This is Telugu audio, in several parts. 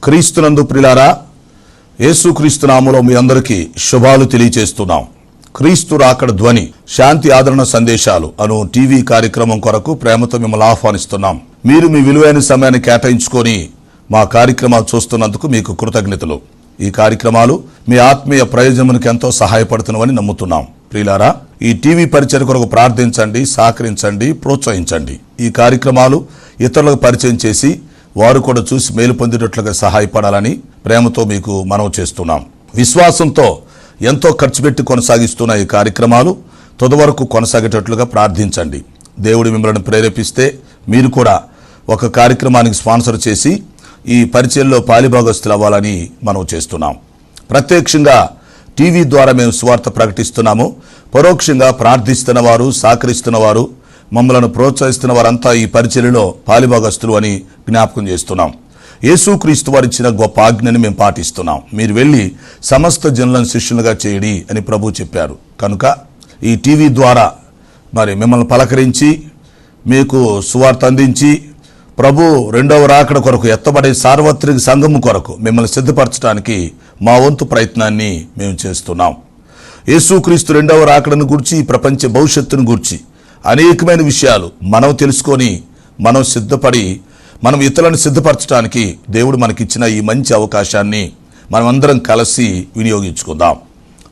క్రీస్తునందు ప్రియులారా, యేసుక్రీస్తు నామములో మీ అందరికీ శుభాలు తెలియజేస్తున్నాం. క్రీస్తు రాకడ ధ్వని శాంతి ఆదరణ సందేశాలు అను టీవీ కార్యక్రమం కొరకు ప్రేమతో మిమ్మల్ని ఆహ్వానిస్తున్నాం. మీరు మీ విలువైన సమయాన్ని కేటాయించుకొని మా కార్యక్రమాలు చూస్తున్నందుకు మీకు కృతజ్ఞతలు. ఈ కార్యక్రమాలు మీ ఆత్మీయ ప్రయోజనానికి ఎంతో సహాయపడుతున్నవని నమ్ముతున్నాం. ప్రియులారా, ఈ టీవీ పరిచయం కొరకు ప్రార్థించండి, సహకరించండి, ప్రోత్సహించండి. ఈ కార్యక్రమాలు ఇతరులకు పరిచయం చేసి వారు కూడా చూసి మేలు పొందేటట్లుగా సహాయపడాలని ప్రేమతో మీకు మనవి చేస్తున్నాం. విశ్వాసంతో ఎంతో ఖర్చు పెట్టి కొనసాగిస్తున్న ఈ కార్యక్రమాలు తుదవరకు కొనసాగేటట్లుగా ప్రార్థించండి. దేవుడు మిమ్మల్ని ప్రేరేపిస్తే మీరు కూడా ఒక కార్యక్రమానికి స్పాన్సర్ చేసి ఈ పరిచయంలో పాలిభాగస్తులు అవ్వాలని మనవి చేస్తున్నాం. ప్రత్యక్షంగా టీవీ ద్వారా మేము సువార్త ప్రకటిస్తున్నాము. పరోక్షంగా ప్రార్థిస్తున్న వారు, సహకరిస్తున్న వారు, మమ్మలను ప్రోత్సహిస్తున్న వారంతా ఈ పరిచర్యలో పాలిభాగస్తులు అని జ్ఞాపకం చేస్తున్నాం. యేసుక్రీస్తు వారు ఇచ్చిన గొప్ప ఆజ్ఞని మేము పాటిస్తున్నాం. మీరు వెళ్ళి సమస్త జనులను శిష్యులుగా చేయడి అని ప్రభు చెప్పారు. కనుక ఈ టీవీ ద్వారా మరి మిమ్మల్ని పలకరించి మీకు సువార్త అందించి ప్రభు రెండవ రాకడ కొరకు ఎత్తబడే సార్వత్రిక సంఘము కొరకు మిమ్మల్ని సిద్ధపరచడానికి మా వంతు ప్రయత్నాన్ని మేము చేస్తున్నాం. యేసుక్రీస్తు రెండవ రాకడను గురించి, ప్రపంచ భవిష్యత్తును గురించి అనేకమైన విషయాలు మనం తెలుసుకొని మనం సిద్ధపడి మనం ఇతరులను సిద్ధపరచడానికి దేవుడు మనకిచ్చిన ఈ మంచి అవకాశాన్ని మనమందరం కలిసి వినియోగించుకుందాం.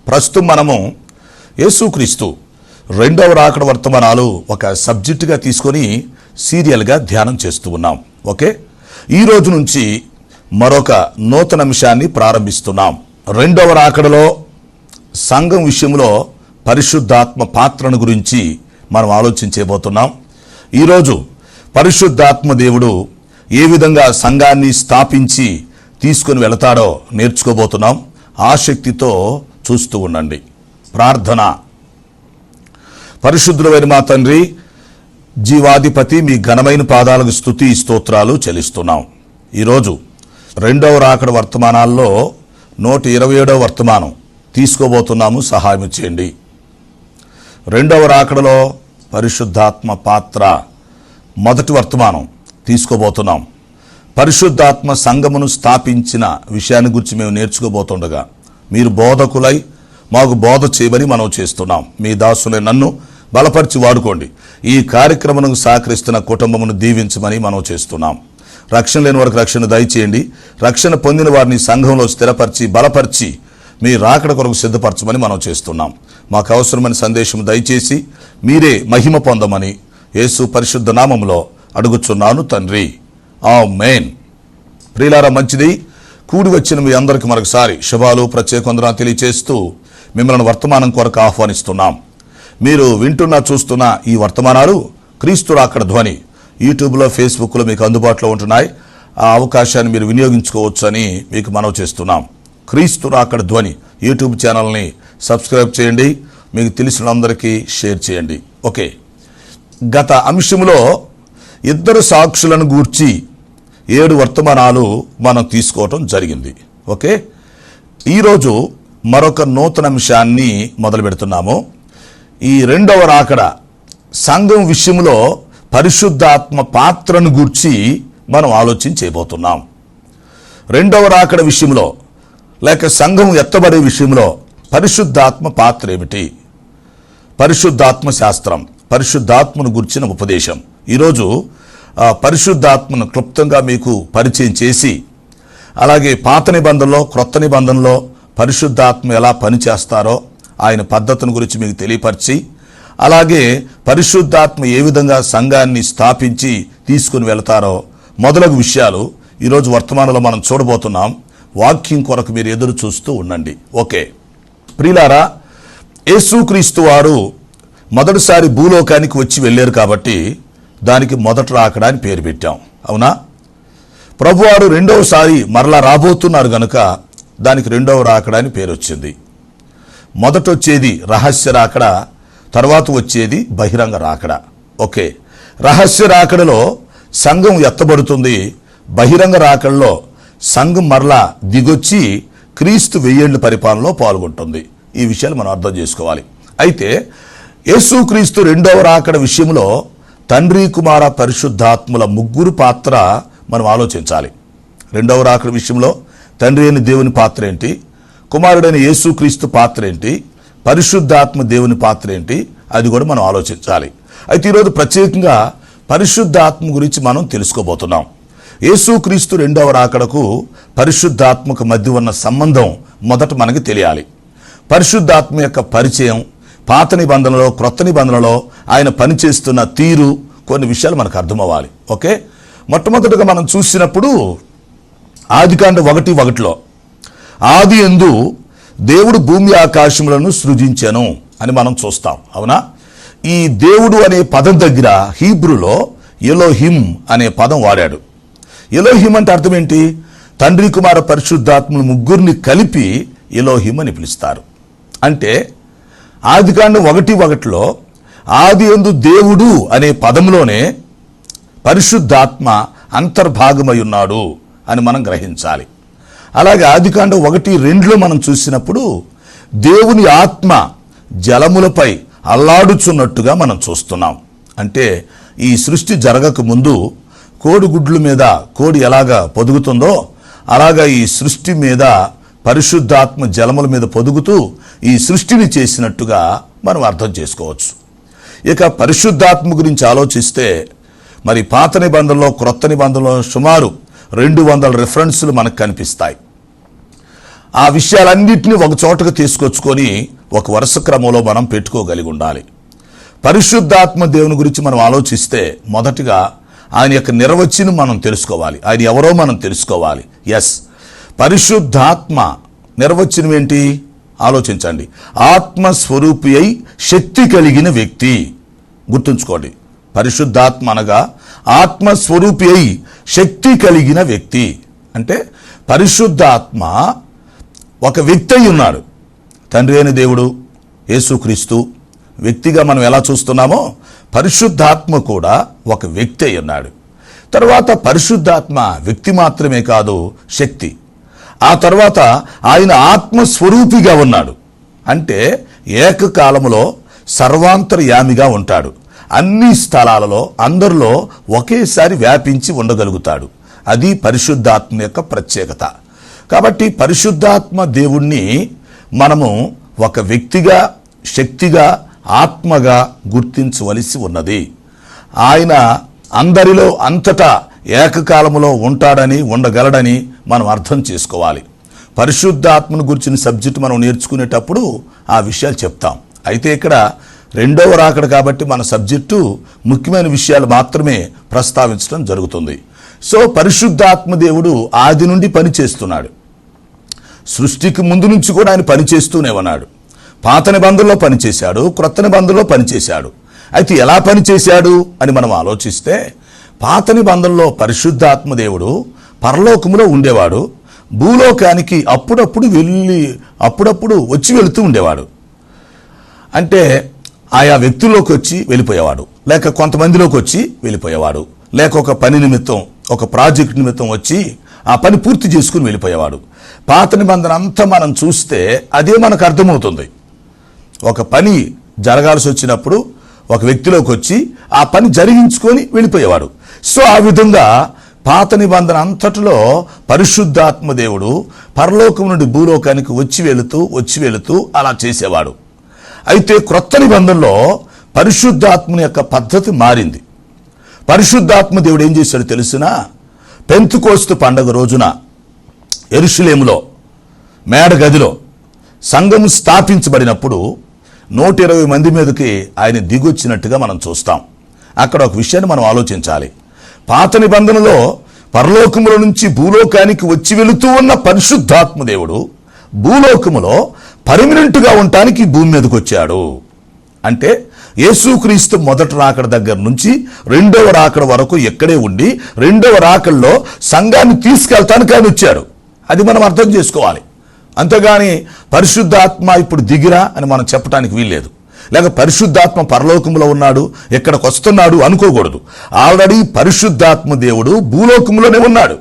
ప్రస్తుతం మనము యేసుక్రీస్తు రెండవ రాకడ వర్తమానాలు ఒక సబ్జెక్టుగా తీసుకొని సీరియల్గా ధ్యానం చేస్తూ ఉన్నాం. ఓకే, ఈ రోజు నుంచి మరొక నూతన అంశాన్ని ప్రారంభిస్తున్నాం. రెండవ రాకడలో సంఘం విషయంలో పరిశుద్ధాత్మ పాత్రను గురించి మనం ఆలోచించబోతున్నాం. ఈరోజు పరిశుద్ధాత్మ దేవుడు ఏ విధంగా సంఘాన్ని స్థాపించి తీసుకుని వెళతాడో నేర్చుకోబోతున్నాం. ఆసక్తితో చూస్తూ ఉండండి. ప్రార్థన. పరిశుద్ధులైన మా తండ్రి, జీవాధిపతి, మీ ఘనమైన పాదాలకు స్తుతి స్తోత్రాలు చెల్లిస్తున్నాం. ఈరోజు రెండవ రాకడ వర్తమానాల్లో 127వ వర్తమానం తీసుకోబోతున్నాము. సహాయం చేయండి. రెండవ రాకడలో పరిశుద్ధాత్మ పాత్ర మొదటి వర్తమానం తీసుకోబోతున్నాం. పరిశుద్ధాత్మ సంఘమును స్థాపించిన విషయాన్ని గురించి మేము నేర్చుకోబోతుండగా మీరు బోధకులై మాకు బోధ చేయమని మనం చేస్తున్నాం. మీ దాసులే నన్ను బలపరిచి వాడుకోండి. ఈ కార్యక్రమం సహకరిస్తున్న కుటుంబమును దీవించమని మనం చేస్తున్నాం. రక్షణ లేని వారికి రక్షణ దయచేయండి. రక్షణ పొందిన వారిని సంఘంలో స్థిరపరిచి బలపరిచి మీ రాకడ కొరకు సిద్ధపరచమని మనం చేస్తున్నాం. మాకు అవసరమైన సందేశం దయచేసి మీరే మహిమ పొందమని యేసు పరిశుద్ధ నామములో అడుగుచున్నాను తండ్రి, ఆమేన్. ప్రియులారా, మంచిది. కూడి వచ్చిన మీ అందరికీ మరొకసారి శుభాలు, ప్రత్యేక వందనాలు తెలియజేస్తూ మిమ్మల్ని వర్తమానం కొరకు ఆహ్వానిస్తున్నాం. మీరు వింటున్న చూస్తున్న ఈ వర్తమానాలు క్రీస్తు రాకడ ధ్వని యూట్యూబ్లో, ఫేస్బుక్లో మీకు అందుబాటులో ఉంటున్నాయి. ఆ అవకాశాన్ని మీరు వినియోగించుకోవచ్చు అని మీకు మనవి చేస్తున్నాం. క్రీస్తు రాకడ ధ్వని యూట్యూబ్ ఛానల్ని సబ్స్క్రైబ్ చేయండి. మీకు తెలిసిన అందరికీ షేర్ చేయండి. ఓకే, గత అంశంలో ఇద్దరు సాక్షులను గూర్చి 7 వర్తమానాలు మనం తీసుకోవటం జరిగింది. ఓకే, ఈరోజు మరొక నూతన అంశాన్ని మొదలు పెడుతున్నాము. ఈ రెండవ రాకడ సంఘం విషయంలో పరిశుద్ధాత్మ పాత్రను గూర్చి మనం ఆలోచించబోతున్నాం. రెండవ రాకడ విషయంలో లేక సంఘం ఎత్తబడే విషయంలో పరిశుద్ధాత్మ పాత్ర ఏమిటి? పరిశుద్ధాత్మ శాస్త్రం, పరిశుద్ధాత్మను గురించిన ఉపదేశం. ఈరోజు పరిశుద్ధాత్మను క్లుప్తంగా మీకు పరిచయం చేసి, అలాగే పాత నిబంధనలో, క్రొత్త నిబంధనలో పరిశుద్ధాత్మ ఎలా పనిచేస్తారో ఆయన పద్ధతిని గురించి మీకు తెలియపరిచి, అలాగే పరిశుద్ధాత్మ ఏ విధంగా సంఘాన్ని స్థాపించి తీసుకుని వెళతారో మొదలగు విషయాలు ఈరోజు వర్తమానంలో మనం చూడబోతున్నాం. వాక్యం కొరకు మీరు ఎదురు చూస్తూ ఉండండి. ఓకే, ప్రియులారా, యేసుక్రీస్తు వారు మొదటిసారి భూలోకానికి వచ్చి వెళ్ళారు కాబట్టి దానికి మొదట రాకడ అని పేరు పెట్టాం. అవునా? ప్రభువారు రెండవసారి మరలా రాబోతున్నారు గనుక దానికి రెండవ రాకడ అని పేరు వచ్చింది. మొదట వచ్చేది రహస్య రాకడ, తర్వాత వచ్చేది బహిరంగ రాకడ. ఓకే, రహస్య రాకడలో సంఘం ఎత్తబడుతుంది. బహిరంగ రాకడలో సంఘం మరలా దిగొచ్చి క్రీస్తు 1000 ఏళ్ల పరిపాలనలో పాల్గొంటుంది. ఈ విషయాలు మనం అర్థం చేసుకోవాలి. అయితే యేసుక్రీస్తు రెండవ రాకడ విషయంలో తండ్రి, కుమార, పరిశుద్ధాత్ముల ముగ్గురు పాత్ర మనం ఆలోచించాలి. రెండవ రాకడ విషయంలో తండ్రి అయిన దేవుని పాత్ర ఏంటి, కుమారుడైన యేసుక్రీస్తు పాత్ర ఏంటి, పరిశుద్ధాత్మ దేవుని పాత్ర ఏంటి, అది కూడా మనం ఆలోచించాలి. అయితే ఈరోజు ప్రత్యేకంగా పరిశుద్ధాత్మ గురించి మనం తెలుసుకోబోతున్నాం. యేసుక్రీస్తు రెండవ రాకడకు పరిశుద్ధాత్మకు మధ్య ఉన్న సంబంధం మొదట మనకి తెలియాలి. పరిశుద్ధాత్మ యొక్క పరిచయం, పాత నిబంధనలో క్రొత్త నిబంధనలో ఆయన పనిచేస్తున్న తీరు, కొన్ని విషయాలు మనకు అర్థమవ్వాలి. ఓకే, మొట్టమొదటిగా మనం చూసినప్పుడు ఆదికాండం 1:1 ఆది యందు దేవుడు భూమి ఆకాశములను సృజించెను అని మనం చూస్తాం. అవునా? ఈ దేవుడు అనే పదం దగ్గర హీబ్రూలో ఎలోహిం అనే పదం వాడాడు. ఎలోహిం అంటే అర్థం ఏంటి? తండ్రి కుమార పరిశుద్ధాత్మలు ముగ్గురిని కలిపి ఎలోహిం అని పిలుస్తారు. అంటే ఆదికాండం 1:1 ఆది యందు దేవుడు అనే పదంలోనే పరిశుద్ధాత్మ అంతర్భాగమై ఉన్నాడు అని మనం గ్రహించాలి. అలాగే ఆదికాండం 1:2 మనం చూసినప్పుడు దేవుని ఆత్మ జలములపై అల్లాడుచున్నట్టుగా మనం చూస్తున్నాం. అంటే ఈ సృష్టి జరగక ముందు కోడిగుడ్ల మీద కోడి ఎలాగా పొదుగుతుందో అలాగా ఈ సృష్టి మీద పరిశుద్ధాత్మ జలముల మీద పొదుగుతూ ఈ సృష్టిని చేసినట్టుగా మనం అర్థం చేసుకోవచ్చు. ఇక పరిశుద్ధాత్మ గురించి ఆలోచిస్తే మరి పాత నిబంధనలో క్రొత్త నిబంధనలో సుమారు 200 రిఫరెన్సులు మనకు కనిపిస్తాయి. ఆ విషయాలన్నింటినీ ఒక చోటకు తీసుకొచ్చుకొని ఒక వరుస క్రమంలో మనం పెట్టుకోగలిగి ఉండాలి. పరిశుద్ధాత్మ దేవుని గురించి మనం ఆలోచిస్తే మొదటిగా ఆయన యొక్క నిర్వచనం మనం తెలుసుకోవాలి. ఆయన ఎవరో మనం తెలుసుకోవాలి. ఎస్, పరిశుద్ధాత్మ నిర్వచనం ఏంటి ఆలోచించండి. ఆత్మస్వరూపి అయి శక్తి కలిగిన వ్యక్తి. గుర్తుంచుకోండి, పరిశుద్ధాత్మ అనగా ఆత్మస్వరూపి అయి శక్తి కలిగిన వ్యక్తి. అంటే పరిశుద్ధాత్మ ఒక వ్యక్తి అయి ఉన్నాడు. తండ్రి అయిన దేవుడు యేసుక్రీస్తు వ్యక్తిగా మనం ఎలా చూస్తున్నామో పరిశుద్ధాత్మ కూడా ఒక వ్యక్తి అయి ఉన్నాడు. తర్వాత పరిశుద్ధాత్మ వ్యక్తి మాత్రమే కాదు, శక్తి. ఆ తర్వాత ఆయన ఆత్మస్వరూపిగా ఉన్నాడు. అంటే ఏకకాలములో సర్వాంతర్యామిగా ఉంటాడు. అన్ని స్థలాలలో అందరిలో ఒకేసారి వ్యాపించి ఉండగలుగుతాడు. అది పరిశుద్ధాత్మ యొక్క ప్రత్యేకత. కాబట్టి పరిశుద్ధాత్మ దేవుణ్ణి మనము ఒక వ్యక్తిగా, శక్తిగా, ఆత్మగా గుర్తించవలసి ఉన్నది. ఆయన అందరిలో అంతటా ఏకకాలములో ఉంటాడని, ఉండగలడని మనం అర్థం చేసుకోవాలి. పరిశుద్ధాత్మను గురించిన సబ్జెక్టు మనం నేర్చుకునేటప్పుడు ఆ విషయాలు చెప్తాం. అయితే ఇక్కడ రెండవ రాకడ కాబట్టి మన సబ్జెక్టు ముఖ్యమైన విషయాలు మాత్రమే ప్రస్తావించడం జరుగుతుంది. సో పరిశుద్ధాత్మ దేవుడు ఆది నుండి పనిచేస్తున్నాడు. సృష్టికి ముందు నుంచి కూడా ఆయన పనిచేస్తూనే ఉన్నాడు. పాత నిబంధనలో పనిచేశాడు, క్రొత్త నిబంధనలో పనిచేశాడు. అయితే ఎలా పనిచేశాడు అని మనం ఆలోచిస్తే, పాత నిబంధనలో పరిశుద్ధాత్మ దేవుడు పరలోకములో ఉండేవాడు. భూలోకానికి అప్పుడప్పుడు వచ్చి వెళుతూ ఉండేవాడు. అంటే ఆయా వ్యక్తుల్లోకి వచ్చి వెళ్ళిపోయేవాడు, లేక కొంతమందిలోకి వచ్చి వెళ్ళిపోయేవాడు, లేక ఒక పని నిమిత్తం, ఒక ప్రాజెక్ట్ నిమిత్తం వచ్చి ఆ పని పూర్తి చేసుకుని వెళ్ళిపోయేవాడు. పాత నిబంధన అంతా మనం చూస్తే అదే మనకు అర్థమవుతుంది. ఒక పని జరగాల్సి వచ్చినప్పుడు ఒక వ్యక్తిలోకి వచ్చి ఆ పని జరిగించుకొని వెళ్ళిపోయేవాడు. సో ఆ విధంగా పాత నిబంధన అంతటిలో పరిశుద్ధాత్మ దేవుడు పరలోకం నుండి భూలోకానికి వచ్చి వెళుతూ అలా చేసేవాడు. అయితే క్రొత్త నిబంధనలో పరిశుద్ధాత్మని యొక్క పద్ధతి మారింది. పరిశుద్ధాత్మ దేవుడు ఏం చేశాడు తెలిసినా, పెంతెకోస్తు పండగ రోజున యెరూషలేములో మేడగదిలో సంఘం స్థాపించబడినప్పుడు 120 మంది మీదకి ఆయన దిగొచ్చినట్టుగా మనం చూస్తాం. అక్కడ ఒక విషయాన్ని మనం ఆలోచించాలి. పాత నిబంధనలో పరలోకముల నుంచి భూలోకానికి వచ్చి వెళుతూ ఉన్న పరిశుద్ధాత్మ దేవుడు భూలోకములో పర్మనెంట్గా ఉండటానికి భూమి మీదకి వచ్చాడు. అంటే యేసుక్రీస్తు మొదటి రాకడ దగ్గర నుంచి రెండవ రాకడ వరకు ఎక్కడే ఉండి రెండవ రాకడలో సంఘాన్ని తీసుకెళ్తానికి ఆయన వచ్చాడు. అది మనం అర్థం చేసుకోవాలి. అంతేగాని పరిశుద్ధాత్మ ఇప్పుడు దిగిరా అని మనం చెప్పడానికి వీల్లేదు. లేక పరిశుద్ధాత్మ పరలోకంలో ఉన్నాడు, ఎక్కడికి వస్తున్నాడు అనుకోకూడదు. ఆల్రెడీ పరిశుద్ధాత్మ దేవుడు భూలోకంలోనే ఉన్నాడు,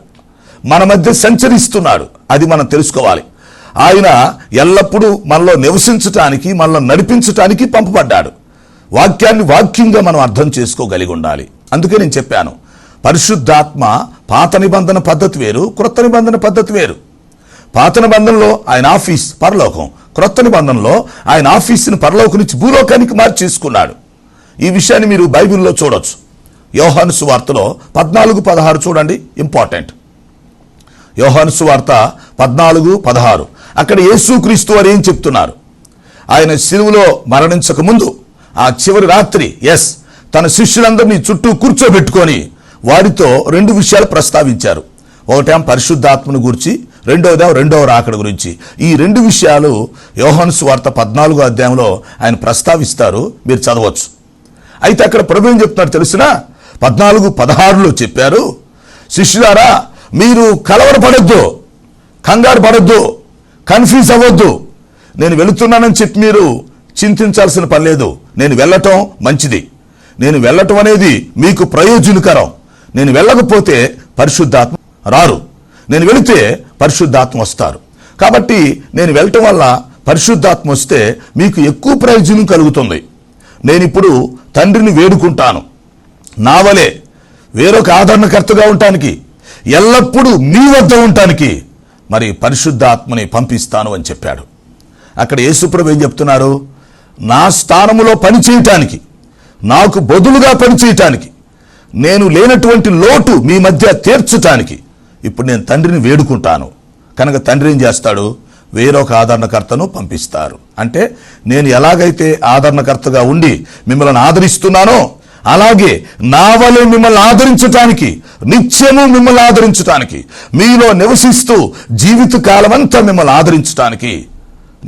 మన మధ్య సంచరిస్తున్నాడు. అది మనం తెలుసుకోవాలి. ఆయన ఎల్లప్పుడూ మనలో నివసించటానికి, మనలో నడిపించటానికి పంపబడ్డాడు. వాక్యాన్ని వాక్యంగా మనం అర్థం చేసుకోగలిగి ఉండాలి. అందుకే నేను చెప్పాను, పరిశుద్ధాత్మ పాత నిబంధన పద్ధతి వేరు, క్రొత్త నిబంధన పద్ధతి వేరు. పాత నిబంధనలో ఆయన ఆఫీస్ పరలోకం, క్రొత్త నిబంధనలో ఆయన ఆఫీసుని పరలోకం నుంచి భూలోకానికి మార్చేసుకున్నాడు. ఈ విషయాన్ని మీరు బైబిల్లో చూడొచ్చు. యోహాను సువార్తలో 14-16 చూడండి, ఇంపార్టెంట్. యోహాను సువార్త 14-16 అక్కడ యేసుక్రీస్తు వారు ఏం చెప్తున్నారు? ఆయన శిలువలో మరణించక ముందు ఆ చివరి రాత్రి తన శిష్యులందరినీ చుట్టూ కూర్చోబెట్టుకొని వారితో 2 విషయాలు ప్రస్తావించారు. ఒకటేం పరిశుద్ధాత్మను గురించి, రెండవ రాకడ గురించి. ఈ 2 విషయాలు యోహాను సువార్త 14వ అధ్యాయంలో ఆయన ప్రస్తావిస్తారు, మీరు చదవచ్చు. అయితే అక్కడ ప్రభు ఏం చెప్తున్నారు తెలిసినా? 14-16లో చెప్పారు, శిష్యులారా మీరు కలవరపడొద్దు, కంగారు పడొద్దు, కన్ఫ్యూజ్ అవ్వద్దు. నేను వెళుతున్నానని చెప్పి మీరు చింతించాల్సిన పని లేదు. నేను వెళ్ళటం మంచిది, నేను వెళ్ళటం అనేది మీకు ప్రయోజనకరం. నేను వెళ్ళకపోతే పరిశుద్ధాత్మ రారు, నేను వెళితే పరిశుద్ధాత్మ వస్తారు. కాబట్టి నేను వెళ్ళటం వల్ల పరిశుద్ధాత్మ వస్తే మీకు ఎక్కువ ప్రయోజనం కలుగుతుంది. నేను ఇప్పుడు తండ్రిని వేడుకుంటాను, నా వలె వేరొక ఆదరణకర్తగా ఉండటానికి, ఎల్లప్పుడూ మీ వద్ద ఉండటానికి మరి పరిశుద్ధాత్మని పంపిస్తాను అని చెప్పాడు. అక్కడ యేసుప్రభు ఏం చెప్తున్నారు? నా స్థానములో పనిచేయటానికి, నాకు బదులుగా పనిచేయటానికి, నేను లేనటువంటి లోటు మీ మధ్య తీర్చటానికి ఇప్పుడు నేను తండ్రిని వేడుకుంటాను. కనుక తండ్రి ఏం చేస్తాడు? వేరొక ఆదరణకర్తను పంపిస్తారు. అంటే నేను ఎలాగైతే ఆదరణకర్తగా ఉండి మిమ్మల్ని ఆదరిస్తున్నానో అలాగే నా వలె మిమ్మల్ని ఆదరించటానికి, నిత్యము మిమ్మల్ని ఆదరించటానికి, మీలో నివసిస్తూ జీవితకాలమంతా మిమ్మల్ని ఆదరించటానికి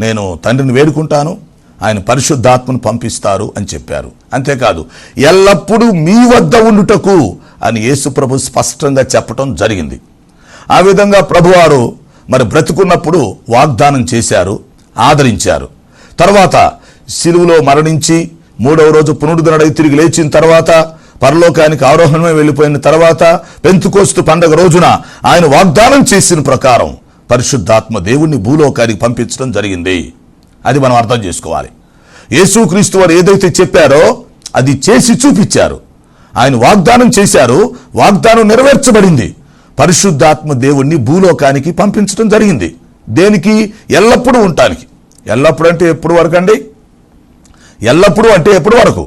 నేను తండ్రిని వేడుకుంటాను, ఆయన పరిశుద్ధాత్మను పంపిస్తారు అని చెప్పారు. అంతేకాదు ఎల్లప్పుడూ మీ వద్ద ఉండుటకు అని యేసుప్రభు స్పష్టంగా చెప్పటం జరిగింది. ఆ విధంగా ప్రభువారు మరి బ్రతుకున్నప్పుడు వాగ్దానం చేశారు, ఆదరించారు. తర్వాత శిలువలో మరణించి 3వ రోజు పునరుద్ధరణై తిరిగి లేచిన తర్వాత పరలోకానికి ఆరోహణమై వెళ్ళిపోయిన తర్వాత పెంతెకోస్తు పండగ రోజున ఆయన వాగ్దానం చేసిన ప్రకారం పరిశుద్ధాత్మ దేవుణ్ణి భూలోకానికి పంపించడం జరిగింది. అది మనం అర్థం చేసుకోవాలి. యేసుక్రీస్తు వారు ఏదైతే చెప్పారో అది చేసి చూపించారు. ఆయన వాగ్దానం చేశారు, వాగ్దానం నెరవేర్చబడింది. పరిశుద్ధాత్మ దేవుణ్ణి భూలోకానికి పంపించడం జరిగింది. దేనికి? ఎల్లప్పుడూ ఉండటానికి. ఎల్లప్పుడు అంటే ఎప్పుడు వరకు అండి? ఎల్లప్పుడూ అంటే ఎప్పటి వరకు?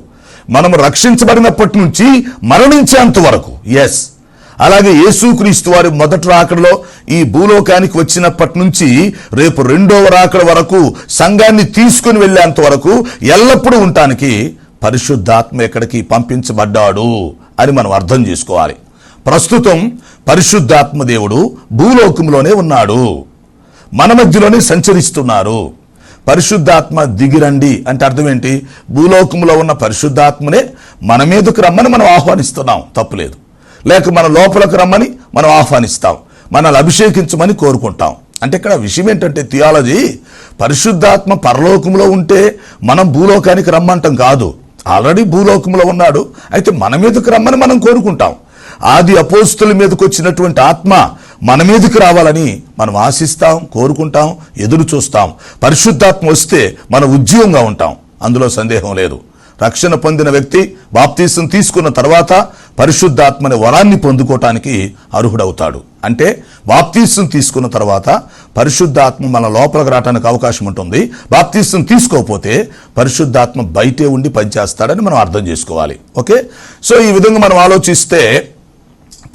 మనం రక్షించబడినప్పటి నుంచి మరణించేంత వరకు. అలాగే యేసుక్రీస్తు వారి మొదటి రాకడలో ఈ భూలోకానికి వచ్చినప్పటి నుంచి రేపు 2వ రాకడ వరకు సంఘాన్ని తీసుకుని వెళ్ళేంత వరకు ఎల్లప్పుడూ ఉండటానికి పరిశుద్ధాత్మ ఎక్కడికి పంపించబడ్డాడు అని మనం అర్థం చేసుకోవాలి. ప్రస్తుతం పరిశుద్ధాత్మ దేవుడు భూలోకంలోనే ఉన్నాడు, మన మధ్యలోనే సంచరిస్తున్నారు. పరిశుద్ధాత్మ దిగిరండి అంటే అర్థం ఏంటి? భూలోకంలో ఉన్న పరిశుద్ధాత్మనే మన మీదకు రమ్మని మనం ఆహ్వానిస్తున్నాం, తప్పులేదు. లేక మన లోపలకు రమ్మని మనం ఆహ్వానిస్తాం, మనల్ని అభిషేకించమని కోరుకుంటాం. అంటే ఇక్కడ విషయం ఏంటంటే థియాలజీ, పరిశుద్ధాత్మ పరలోకంలో ఉంటే మనం భూలోకానికి రమ్మంటాం కాదు. ఆల్రెడీ భూలోకంలో ఉన్నాడు, అయితే మన మీదకు రమ్మని మనం కోరుకుంటాం. ఆది అపోస్తుల మీదకు వచ్చినటువంటి ఆత్మ మన మీదకి రావాలని మనం ఆశిస్తాం, కోరుకుంటాం, ఎదురు చూస్తాం. పరిశుద్ధాత్మ వస్తే మన ఉజ్జీవంగా ఉంటాం, అందులో సందేహం లేదు. రక్షణ పొందిన వ్యక్తి బాప్తీసం తీసుకున్న తర్వాత పరిశుద్ధాత్మని వరాన్ని పొందుకోవటానికి అర్హుడవుతాడు. అంటే బాప్తీసం తీసుకున్న తర్వాత పరిశుద్ధాత్మ మన లోపలికి రావడానికి అవకాశం ఉంటుంది. బాప్తీసం తీసుకోకపోతే పరిశుద్ధాత్మ బయటే ఉండి పనిచేస్తాడని మనం అర్థం చేసుకోవాలి. ఓకే, సో ఈ విధంగా మనం ఆలోచిస్తే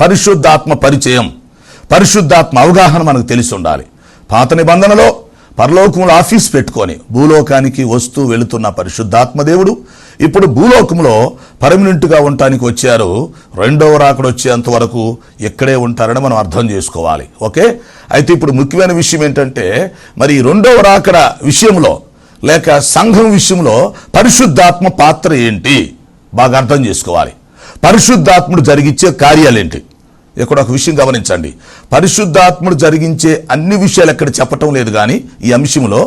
పరిశుద్ధాత్మ పరిచయం, పరిశుద్ధాత్మ అవగాహన మనకు తెలిసి ఉండాలి. పాత నిబంధనలో పరలోకంలో ఆఫీస్ పెట్టుకొని భూలోకానికి వస్తూ వెళుతున్న పరిశుద్ధాత్మ దేవుడు ఇప్పుడు భూలోకంలో పర్మనెంట్గా ఉండటానికి వచ్చారు. 2వ రాకడ వచ్చేంత వరకు ఇక్కడే ఉంటారని మనం అర్థం చేసుకోవాలి. ఓకే, అయితే ఇప్పుడు ముఖ్యమైన విషయం ఏంటంటే మరి 2వ రాకడ విషయంలో లేక సంఘం విషయంలో పరిశుద్ధాత్మ పాత్ర ఏంటి బాగా అర్థం చేసుకోవాలి. పరిశుద్ధాత్ముడు జరిగించే కార్యాలేంటి? ఇక్కడ ఒక విషయం గమనించండి. పరిశుద్ధాత్ముడు జరిగించే అన్ని విషయాలు ఎక్కడ చెప్పటం లేదు, కానీ ఈ అంశంలో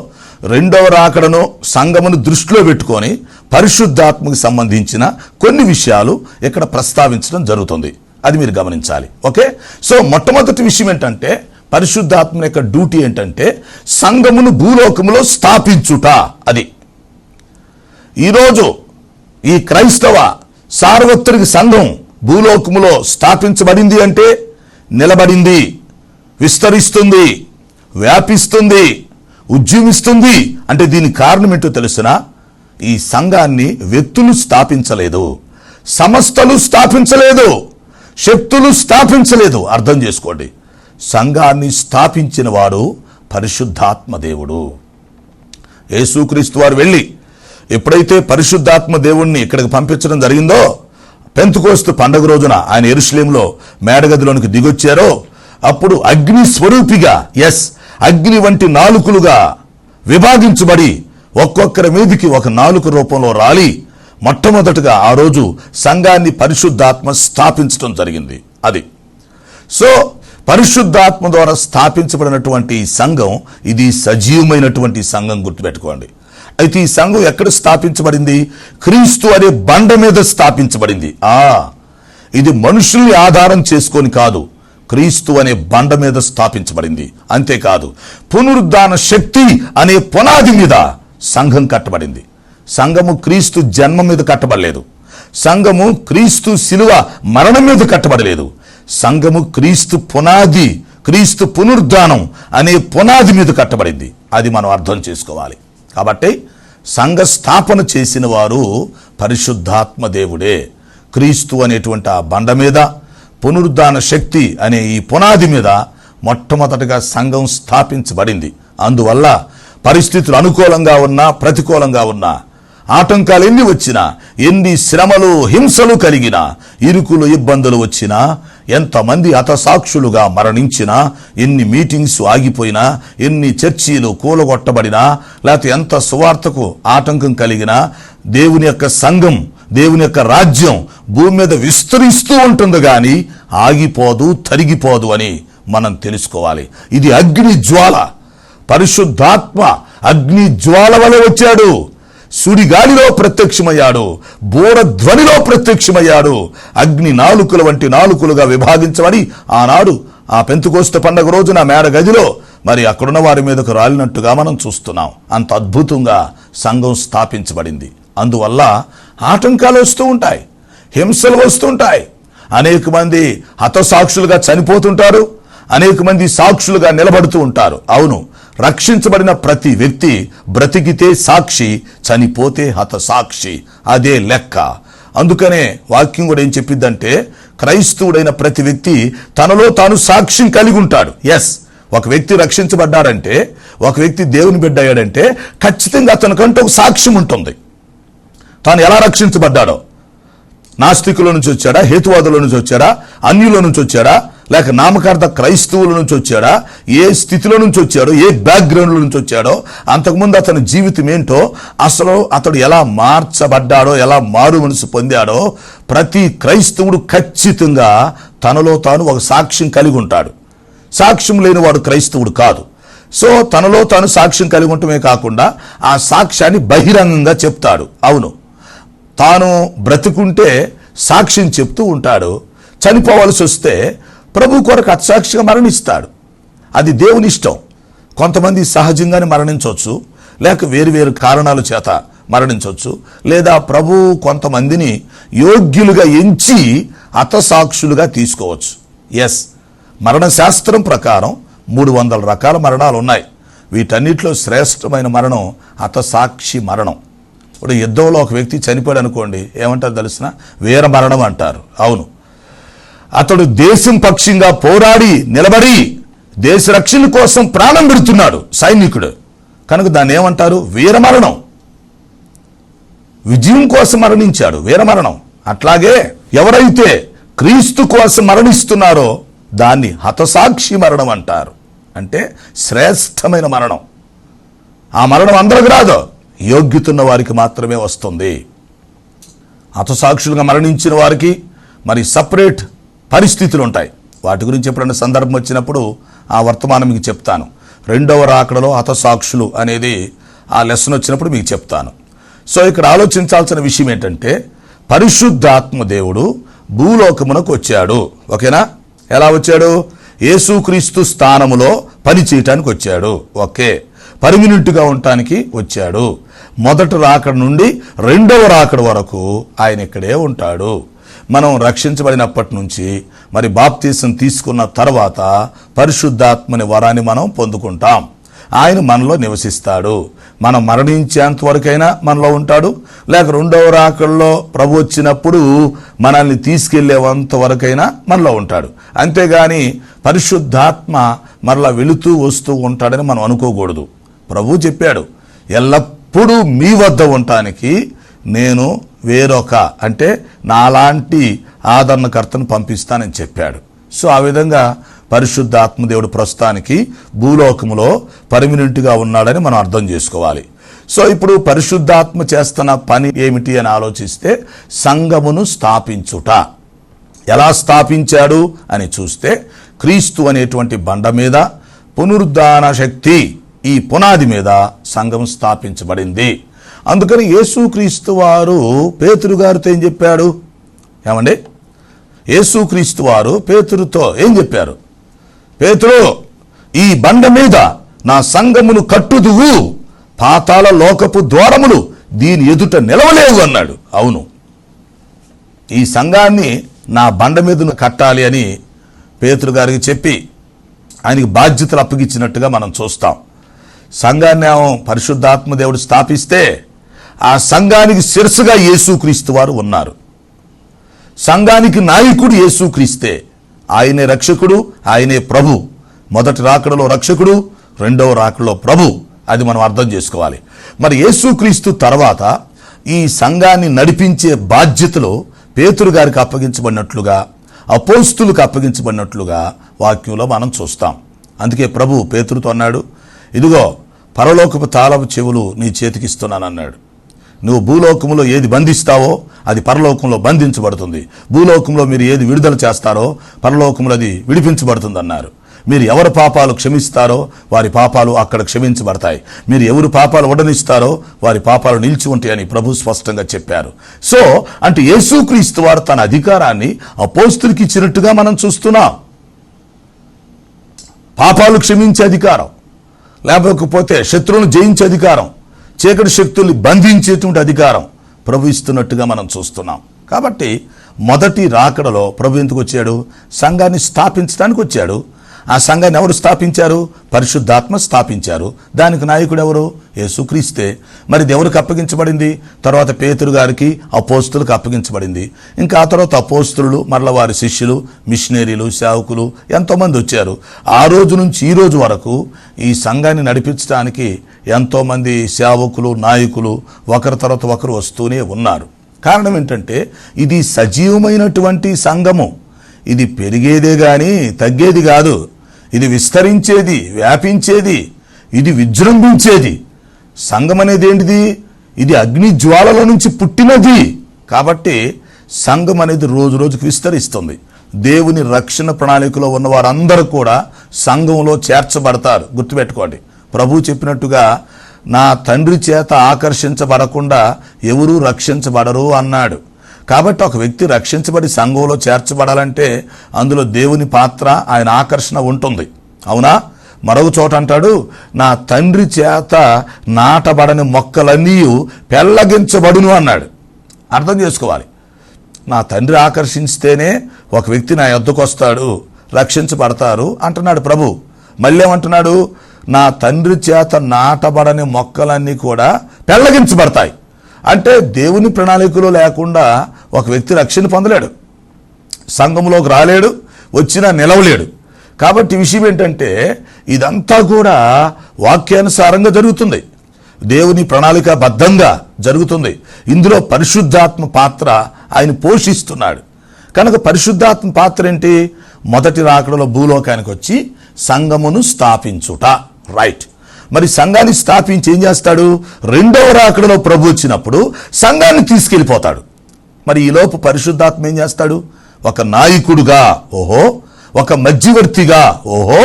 2వ రాకడను సంఘమును దృష్టిలో పెట్టుకొని పరిశుద్ధాత్మకు సంబంధించిన కొన్ని విషయాలు ఇక్కడ ప్రస్తావించడం జరుగుతుంది. అది మీరు గమనించాలి. ఓకే, సో మొట్టమొదటి విషయం ఏంటంటే పరిశుద్ధాత్మ యొక్క డ్యూటీ ఏంటంటే సంఘమును భూలోకములో స్థాపించుట. అది ఈరోజు ఈ క్రైస్తవ సార్వత్రిక సంఘం భూలోకములో స్థాపించబడింది అంటే నిలబడింది, విస్తరిస్తుంది, వ్యాపిస్తుంది, ఉద్యమిస్తుంది అంటే దీనికి కారణం ఏంటో తెలుసునా? ఈ సంఘాన్ని వ్యక్తులు స్థాపించలేదు, సంస్థలు స్థాపించలేదు, శక్తులు స్థాపించలేదు. అర్థం చేసుకోండి, సంఘాన్ని స్థాపించిన వాడు పరిశుద్ధాత్మ దేవుడు. యేసుక్రీస్తు వారు వెళ్ళి ఎప్పుడైతే పరిశుద్ధాత్మ దేవుణ్ణి ఇక్కడికి పంపించడం జరిగిందో, పెంతెకోస్తు పండగ రోజున ఆయన యెరూషలేములో మేడగదిలోనికి దిగొచ్చారో, అప్పుడు అగ్ని స్వరూపిగా, అగ్ని వంటి నాలుకలుగా విభాగించబడి ఒక్కొక్కరి మీదికి ఒక నాలుక రూపంలో రాలి మొట్టమొదటగా ఆ రోజు సంఘాన్ని పరిశుద్ధాత్మ స్థాపించడం జరిగింది. అది సో పరిశుద్ధాత్మ ద్వారా స్థాపించబడినటువంటి సంఘం ఇది సజీవమైనటువంటి సంఘం, గుర్తుపెట్టుకోండి. అయితే ఈ సంఘం ఎక్కడ స్థాపించబడింది? క్రీస్తు అనే బండ మీద స్థాపించబడింది. ఇది మనుషుల్ని ఆధారం చేసుకొని కాదు, క్రీస్తు అనే బండ మీద స్థాపించబడింది. అంతేకాదు, పునరుద్ధాన శక్తి అనే పునాది మీద సంఘం కట్టబడింది. సంఘము క్రీస్తు జన్మ మీద కట్టబడలేదు, సంఘము క్రీస్తు శిలువ మరణం మీద కట్టబడలేదు. సంఘము క్రీస్తు పునాది, క్రీస్తు పునరుద్ధానం అనే పునాది మీద కట్టబడింది. అది మనం అర్థం చేసుకోవాలి. కాబట్టి సంఘ స్థాపన చేసిన వారు పరిశుద్ధాత్మ దేవుడే. క్రీస్తు అనేటువంటి ఆ బండ మీద, పునరుద్ధాన శక్తి అనే ఈ పునాది మీద మొట్టమొదటిగా సంఘం స్థాపించబడింది. అందువల్ల పరిస్థితులు అనుకూలంగా ఉన్నా ప్రతికూలంగా ఉన్నా, ఆటంకాలు ఎన్ని వచ్చినా, ఎన్ని శ్రమలు హింసలు కలిగినా, ఇరుకులు ఇబ్బందులు వచ్చినా, ఎంతమంది హతసాక్షులుగా మరణించినా, ఎన్ని మీటింగ్స్ ఆగిపోయినా, ఎన్ని చర్చీలు కూలగొట్టబడినా, లేకపోతే ఎంత సువార్తకు ఆటంకం కలిగినా, దేవుని యొక్క సంఘం, దేవుని యొక్క రాజ్యం భూమి మీద విస్తరిస్తూ ఉంటుంది కానీ ఆగిపోదు, తరిగిపోదు అని మనం తెలుసుకోవాలి. ఇది అగ్ని జ్వాల. పరిశుద్ధాత్మ అగ్ని జ్వాల వలె వచ్చాడు, సుడిగాలిలో ప్రత్యక్షమయ్యాడు, బోర ధ్వనిలో ప్రత్యక్షమయ్యాడు. అగ్ని నాలుకల వంటి నాలుకలుగా విభాగించబడి ఆనాడు ఆ పెంతెకోస్తు పండగ రోజున మేడ గదిలో మరి అక్కడున్న వారి మీదకు రాలినట్టుగా మనం చూస్తున్నాం. అంత అద్భుతంగా సంఘం స్థాపించబడింది. అందువల్ల ఆటంకాలు వస్తూ ఉంటాయి, హింసలు వస్తుంటాయి, అనేక మంది హతసాక్షులుగా చనిపోతుంటారు, అనేక మంది సాక్షులుగా నిలబడుతూ ఉంటారు. అవును, రక్షించబడిన ప్రతి వ్యక్తి బ్రతికితే సాక్షి, చనిపోతే హతసాక్షి, అదే లెక్క. అందుకనే వాక్యం కూడా ఏం చెప్పిద్దంటే, క్రైస్తవుడైన ప్రతి వ్యక్తి తనలో తాను సాక్ష్యం కలిగి ఉంటాడు. ఒక వ్యక్తి రక్షించబడ్డాడంటే, ఒక వ్యక్తి దేవుని బిడ్డ అయ్యాడంటే ఖచ్చితంగా అతనికంటూ ఒక సాక్ష్యం ఉంటుంది. తాను ఎలా రక్షించబడ్డాడో, నాస్తికుల నుంచి వచ్చాడా, హేతువాదుల నుంచి వచ్చాడా, అన్యుల నుంచి వచ్చాడా, లేక నామకార్థ క్రైస్తవుల నుంచి వచ్చాడా, ఏ స్థితిలో నుంచి వచ్చాడో, ఏ బ్యాక్గ్రౌండ్ నుంచి వచ్చాడో, అంతకుముందు అతని జీవితం ఏంటో, అసలు అతడు ఎలా మార్చబడ్డాడో, ఎలా మారు మనసు పొందాడో, ప్రతి క్రైస్తవుడు ఖచ్చితంగా తనలో తాను ఒక సాక్ష్యం కలిగి ఉంటాడు. సాక్ష్యం లేనివాడు క్రైస్తవుడు కాదు. సో తనలో తాను సాక్ష్యం కలిగి ఉండటమే కాకుండా ఆ సాక్ష్యాన్ని బహిరంగంగా చెప్తాడు. అవును, తాను బ్రతుకుంటే సాక్ష్యం చెప్తూ ఉంటాడు, చనిపోవలసి వస్తే ప్రభు కొరకు అసాక్షిగా మరణిస్తాడు. అది దేవుని ఇష్టం. కొంతమంది సహజంగానే మరణించవచ్చు, లేక వేరు వేరు కారణాల చేత మరణించవచ్చు, లేదా ప్రభు కొంతమందిని యోగ్యులుగా ఎంచి హతసాక్షులుగా తీసుకోవచ్చు. మరణ శాస్త్రం ప్రకారం 300 రకాల మరణాలు ఉన్నాయి. వీటన్నిటిలో శ్రేష్టమైన మరణం హతసాక్షి మరణం. ఇప్పుడు యుద్ధంలో ఒక వ్యక్తి చనిపోయాడు అనుకోండి, ఏమంటారు తెలిసిన? వీర మరణం అంటారు. అవును, అతడు దేశం పక్షంగా పోరాడి నిలబడి దేశ రక్షణ కోసం ప్రాణం పెడుతున్నాడు సైనికుడు, కనుక దాన్ని ఏమంటారు? వీరమరణం. విజయం కోసం మరణించాడు, వీరమరణం. అట్లాగే ఎవరైతే క్రీస్తు కోసం మరణిస్తున్నారో దాన్ని హతసాక్షి మరణం అంటారు. అంటే శ్రేష్టమైన మరణం. ఆ మరణం అందరికి రాదు, యోగ్యతున్న వారికి మాత్రమే వస్తుంది. హతసాక్షులుగా మరణించిన వారికి మరి సపరేట్ పరిస్థితులు ఉంటాయి. వాటి గురించి ఎప్పుడైనా సందర్భం వచ్చినప్పుడు ఆ వర్తమానం మీకు చెప్తాను. 2వ రాకడలో హతసాక్షులు అనేది ఆ లెసన్ వచ్చినప్పుడు మీకు చెప్తాను. సో ఇక్కడ ఆలోచించాల్సిన విషయం ఏంటంటే, పరిశుద్ధాత్మ దేవుడు భూలోకమునకు వచ్చాడు. ఓకేనా? ఎలా వచ్చాడు? యేసుక్రీస్తు స్థానములో పని చేయటానికి వచ్చాడు. ఓకే, పర్మినెంట్గా ఉండటానికి వచ్చాడు. మొదటి రాకడ నుండి 2వ రాకడ వరకు ఆయన ఇక్కడే ఉంటాడు. మనం రక్షించబడినప్పటి నుంచి మరి బాప్తీసం తీసుకున్న తర్వాత పరిశుద్ధాత్మని వరాన్ని మనం పొందుకుంటాం. ఆయన మనలో నివసిస్తాడు. మనం మరణించేంత వరకైనా మనలో ఉంటాడు, లేక రెండవ రాకడలో ప్రభు వచ్చినప్పుడు మనల్ని తీసుకెళ్లేంత వరకైనా మనలో ఉంటాడు. అంతేగాని పరిశుద్ధాత్మ మరలా వెళుతూ వస్తూ ఉంటాడని మనం అనుకోకూడదు. ప్రభు చెప్పాడు, ఎల్లప్పుడూ మీ వద్ద ఉండటానికి నేను వేరొక అంటే నాలాంటి ఆదరణకర్తను పంపిస్తానని చెప్పాడు. సో ఆ విధంగా పరిశుద్ధాత్మదేవుడు ప్రస్తుతానికి భూలోకములో పర్మినెంట్గా ఉన్నాడని మనం అర్థం చేసుకోవాలి. సో ఇప్పుడు పరిశుద్ధాత్మ చేస్తున్న పని ఏమిటి అని ఆలోచిస్తే సంఘమును స్థాపించుట. ఎలా స్థాపించాడు అని చూస్తే క్రీస్తు అనేటువంటి బండ మీద పునరుద్ధాన శక్తి ఈ పునాది మీద సంఘం స్థాపించబడింది. అందుకని యేసుక్రీస్తు వారు పేతురు గారితో ఏం చెప్పాడు? ఏమండి, యేసుక్రీస్తు వారు పేతురుతో ఏం చెప్పారు? పేతురు, ఈ బండ మీద నా సంఘమును కట్టుదువు, పాతాళ లోకపు ద్వారములు దీని ఎదుట నిలవలేవు అన్నాడు. అవును, ఈ సంఘాన్ని నా బండ మీద కట్టాలి అని పేతురు గారికి చెప్పి ఆయనకి బాధ్యతలు అప్పగించినట్టుగా మనం చూస్తాం. సంఘాన్ని పరిశుద్ధాత్మ దేవుడు స్థాపిస్తే ఆ సంఘానికి శిరస్సుగా యేసుక్రీస్తు వారు ఉన్నారు. సంఘానికి నాయకుడు యేసుక్రీస్తే. ఆయనే రక్షకుడు, ఆయనే ప్రభు. మొదటి రాకడలో రక్షకుడు, రెండవ రాకడలో ప్రభు. అది మనం అర్థం చేసుకోవాలి. మరి యేసుక్రీస్తు తర్వాత ఈ సంఘాన్ని నడిపించే బాధ్యతలు పేతురు గారికి అప్పగించబడినట్లుగా, అపోస్తులకు అప్పగించబడినట్లుగా వాక్యంలో మనం చూస్తాం. అందుకే ప్రభు పేతురుతో అన్నాడు, ఇదిగో పరలోకపు తాళపు చెవులు నీ చేతికిస్తున్నానన్నాడు. నువ్వు భూలోకంలో ఏది బంధిస్తావో అది పరలోకంలో బంధించబడుతుంది. భూలోకంలో మీరు ఏది విడుదల చేస్తారో పరలోకంలో అది విడిపించబడుతుంది అన్నారు. మీరు ఎవరి పాపాలు క్షమిస్తారో వారి పాపాలు అక్కడ క్షమించబడతాయి. మీరు ఎవరు పాపాలు వడనిస్తారో వారి పాపాలు నిలిచి ఉంటాయని ప్రభు స్పష్టంగా చెప్పారు. సో అంటే యేసుక్రీస్తు వారు తన అధికారాన్ని అపోస్తులకి ఇచ్చినట్టుగా మనం చూస్తున్నాం. పాపాలు క్షమించే అధికారం, లేకపోతే శత్రువులను జయించే అధికారం, చీకటి శక్తుల్ని బంధించేటువంటి అధికారం ప్రభు ఇస్తున్నట్టుగా మనం చూస్తున్నాం. కాబట్టి మొదటి రాకడలో ప్రభు ఎందుకు వచ్చాడు? సంఘాన్ని స్థాపించడానికి వచ్చాడు. ఆ సంఘాన్ని ఎవరు స్థాపించారు? పరిశుద్ధాత్మ స్థాపించారు. దానికి నాయకుడు ఎవరు? యేసుక్రీస్తే. మరి ఇది ఎవరికి అప్పగించబడింది? తర్వాత పేతురు గారికి, అపోస్తులకు అప్పగించబడింది. ఇంకా ఆ తర్వాత అపోస్తులు, మరల వారి శిష్యులు, మిషనరీలు, సేవకులు ఎంతోమంది వచ్చారు. ఆ రోజు నుంచి ఈ రోజు వరకు ఈ సంఘాన్ని నడిపించడానికి ఎంతోమంది సేవకులు, నాయకులు ఒకరి తర్వాత ఒకరు వస్తూనే ఉన్నారు. కారణం ఏంటంటే ఇది సజీవమైనటువంటి సంఘము. ఇది పెరిగేదే కానీ తగ్గేది కాదు. ఇది విస్తరించేది, వ్యాపించేది, ఇది విజృంభించేది. సంఘం అనేది ఏంటిది? ఇది అగ్ని జ్వాలల నుంచి పుట్టినది. కాబట్టి సంఘం అనేది రోజు రోజుకు విస్తరిస్తుంది. దేవుని రక్షణ ప్రణాళికలో ఉన్న వారందరూ కూడా సంఘంలో చేర్చబడతారు. గుర్తుపెట్టుకోండి, ప్రభు చెప్పినట్టుగా నా తండ్రి చేత ఆకర్షించబడకుండా ఎవరూ రక్షించబడరు అన్నాడు. కాబట్టి ఒక వ్యక్తి రక్షించబడి సంఘంలో చేర్చబడాలంటే అందులో దేవుని పాత్ర, ఆయన ఆకర్షణ ఉంటుంది. అవునా? మరొక చోట అంటాడు, నా తండ్రి చేత నాటబడని మొక్కలన్నీ పెళ్ళగించబడును అన్నాడు. అర్థం చేసుకోవాలి. నా తండ్రి ఆకర్షిస్తేనే ఒక వ్యక్తి నా యొద్దకు వస్తాడు, రక్షించబడతారు అంటున్నాడు ప్రభు. మళ్ళీ ఏమంటున్నాడు? నా తండ్రి చేత నాటబడని మొక్కలన్నీ కూడా పెళ్ళగించబడతాయి. అంటే దేవుని ప్రణాళికలో లేకుండా ఒక వ్యక్తి రక్షణ పొందలేడు, సంఘంలోకి రాలేడు, వచ్చినా నిలవలేడు. కాబట్టి విషయం ఏంటంటే ఇదంతా కూడా వాక్యానుసారంగా జరుగుతుంది, దేవుని ప్రణాళిక బద్ధంగా జరుగుతుంది. ఇందులో పరిశుద్ధాత్మ పాత్ర ఆయన పోషిస్తున్నాడు. కనుక పరిశుద్ధాత్మ పాత్ర ఏంటి? మొదటి రాకడలో భూలోకానికి వచ్చి సంఘమును స్థాపించుట. రైట్. మరి సంఘాన్ని స్థాపించి ఏం చేస్తాడు? రెండవ రాకడలో ప్రభు వచ్చినప్పుడు సంఘాన్ని తీసుకెళ్ళిపోతాడు. మరి ఈలోపు పరిశుద్ధాత్మ ఏం చేస్తాడు? ఒక నాయకుడుగా, ఓహో, ఒక మధ్యవర్తిగా, ఓహో,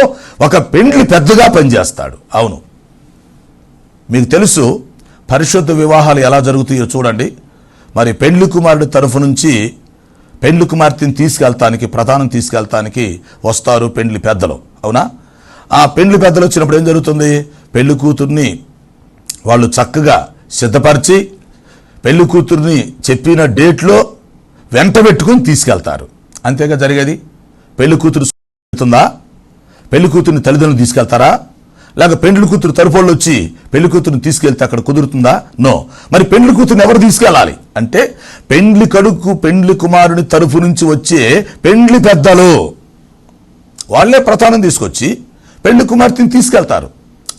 ఒక పెండ్లి పెద్దగా పనిచేస్తాడు. అవును, మీకు తెలుసు పరిశుద్ధ వివాహాలు ఎలా జరుగుతాయో చూడండి. మరి పెండ్లి కుమారుడి తరఫు నుంచి పెండ్లి కుమార్తెని తీసుకెళ్తానికి, ప్రధానం తీసుకెళ్తానికి వస్తారు పెండ్లి పెద్దలు. అవునా? ఆ పెండ్లి పెద్దలు వచ్చినప్పుడు ఏం జరుగుతుంది? పెళ్లి కూతుర్ని వాళ్ళు చక్కగా సిద్ధపరిచి పెళ్లి కూతుర్ని చెప్పిన డేట్లో వెంట పెట్టుకుని తీసుకెళ్తారు. అంతేగా జరిగేది. పెళ్లి కూతురు వెళ్తుందా? పెళ్లి కూతురిని తల్లిదండ్రులు తీసుకెళ్తారా? లేక పెండ్లి కూతురు తరఫోళ్ళు వచ్చి పెళ్లి కూతురుని తీసుకెళ్తే అక్కడ కుదురుతుందా? నో. మరి పెండ్లి కూతురుని ఎవరు తీసుకెళ్ళాలి అంటే పెండ్లి కొడుకు పెండ్లి కుమారుని తరఫు నుంచి వచ్చే పెండ్లి పెద్దలు వాళ్ళే ప్రధానం తీసుకొచ్చి పెండ్లి కుమార్తెని తీసుకెళ్తారు.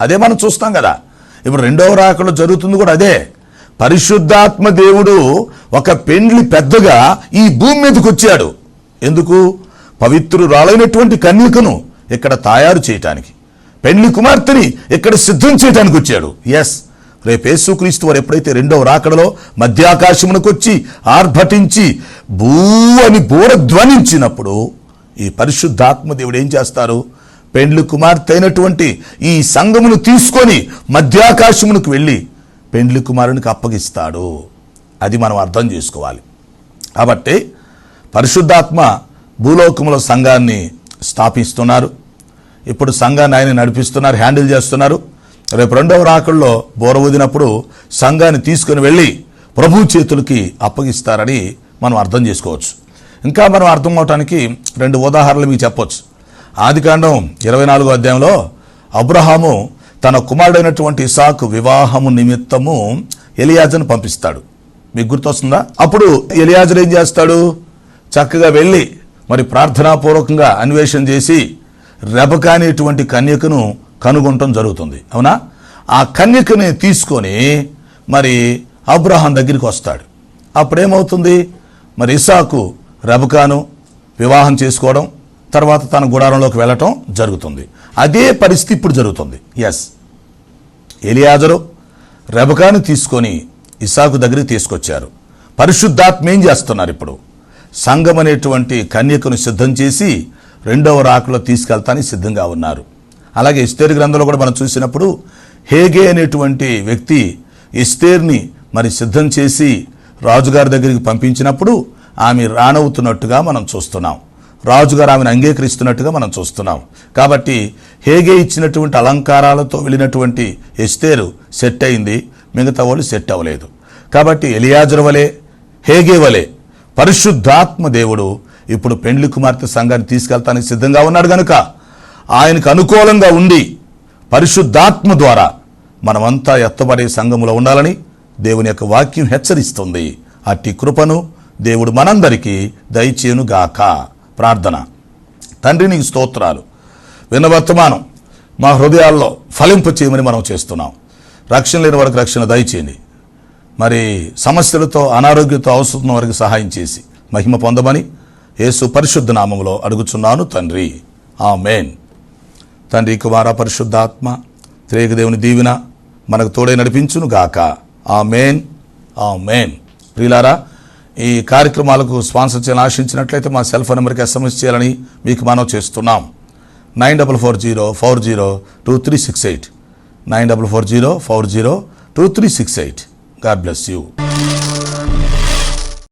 అదే మనం చూస్తాం కదా. ఇప్పుడు రెండవ రాకడలో జరుగుతుంది కూడా అదే. పరిశుద్ధాత్మ దేవుడు ఒక పెండ్లి పెద్దగా ఈ భూమి మీదకి వచ్చాడు. ఎందుకు? పవిత్రురాలైనటువంటి కన్యకను ఇక్కడ తయారు చేయటానికి, పెండ్లి కుమార్తెని ఇక్కడ సిద్ధం చేయడానికి వచ్చాడు. ఎస్, రేపు యేసుక్రీస్తు వారు ఎప్పుడైతే రెండవ రాకడలో మధ్యాకాశమునకు వచ్చి ఆర్భటించి భూ అని బోర ధ్వనించినప్పుడు ఈ పరిశుద్ధాత్మ దేవుడు ఏం చేస్తారు? పెండ్లి కుమార్తె అయినటువంటి ఈ సంఘమును తీసుకొని మధ్యాకాశమునకు వెళ్ళి పెండ్లి కుమారునికి అప్పగిస్తాడు. అది మనం అర్థం చేసుకోవాలి. కాబట్టి పరిశుద్ధాత్మ భూలోకములో సంఘాన్ని స్థాపిస్తున్నారు. ఇప్పుడు సంఘాన్ని ఆయన నడిపిస్తున్నారు, హ్యాండిల్ చేస్తున్నారు. రేపు రెండవ రాకడలో బోర ఊదినప్పుడు సంఘాన్ని తీసుకుని వెళ్ళి ప్రభు చేతులకి అప్పగిస్తారని మనం అర్థం చేసుకోవచ్చు. ఇంకా మనం అర్థం అవటానికి 2 ఉదాహరణలు మీకు చెప్పొచ్చు. ఆదికాండం 24వ అధ్యాయంలో అబ్రహాము తన కుమారుడైనటువంటి ఇసాకు వివాహము నిమిత్తము ఎలియాజరును పంపిస్తాడు. మీకు గుర్తొస్తుందా? అప్పుడు ఎలియాజరు ఏం చేస్తాడు? చక్కగా వెళ్ళి మరి ప్రార్థనాపూర్వకంగా అన్వేషణ చేసి రెబెకా అనేటువంటి కన్యకను కనుగొనటం జరుగుతుంది. అవునా? ఆ కన్యకని తీసుకొని మరి అబ్రహాం దగ్గరికి వస్తాడు. అప్పుడేమవుతుంది? మరి ఇసాకు రెబెకాను వివాహం చేసుకోవడం, తర్వాత తన గుడారంలోకి వెళ్ళటం జరుగుతుంది. అదే పరిస్థితి ఇప్పుడు జరుగుతుంది. ఎస్, ఎలియాజరు రెబెకాను తీసుకొని ఇసాకు దగ్గరికి తీసుకొచ్చారు. పరిశుద్ధాత్మ ఏం చేస్తున్నారు? ఇప్పుడు సంఘం అనేటువంటి కన్యకను సిద్ధం చేసి రెండవ రాకలో తీసుకెళ్తానికి సిద్ధంగా ఉన్నారు. అలాగే ఎస్తేరు గ్రంథంలో కూడా మనం చూసినప్పుడు హేగే అనేటువంటి వ్యక్తి ఎస్తేర్ని మరి సిద్ధం చేసి రాజుగారి దగ్గరికి పంపించినప్పుడు ఆమె రానవుతున్నట్టుగా మనం చూస్తున్నాం. రాజుగారు ఆమెను అంగీకరిస్తున్నట్టుగా మనం చూస్తున్నాం. కాబట్టి హేగే ఇచ్చినటువంటి అలంకారాలతో వెళ్ళినటువంటి ఎస్తేరు సెట్ అయింది, మిగతా వాళ్ళు సెట్ అవ్వలేదు. కాబట్టి ఎలియాజరు వలె హేగే వలె పరిశుద్ధాత్మ దేవుడు ఇప్పుడు పెండ్లి కుమార్తె సంఘాన్ని తీసుకెళ్తానికి సిద్ధంగా ఉన్నాడు. కనుక ఆయనకు అనుకూలంగా ఉండి పరిశుద్ధాత్మ ద్వారా మనమంతా ఎత్తబడే సంఘములో ఉండాలని దేవుని యొక్క వాక్యం హెచ్చరిస్తుంది. అట్టి కృపను దేవుడు మనందరికీ దయచేయును గాక. ప్రార్థన. తండ్రి, నీకు స్తోత్రాలు. విన్న వర్తమానం మా హృదయాల్లో ఫలింప చేయమని మనం చేస్తున్నాం. రక్షణ లేని వారికి రక్షణ దయచేయండి. మరి సమస్యలతో అనారోగ్యంతో అవసరం వారికి సహాయం చేసి మహిమ పొందమని యేసు పరిశుద్ధ నామములో అడుగుచున్నాను తండ్రి. ఆమేన్. తండ్రి, కుమార, పరిశుద్ధాత్మ త్రియేక దేవుని దీవెన మనకు తోడై నడిపించును గాక. ఆమేన్, ఆమేన్. ప్రియులారా, ఈ కార్యక్రమాలకు స్పాన్సర్ చేయాలని ఆశించినట్లయితే మా సెల్ ఫోన్ నెంబర్కి SMS చేయాలని మీకు మనవి చేస్తున్నాం. 9440402368 9440402368. God bless you.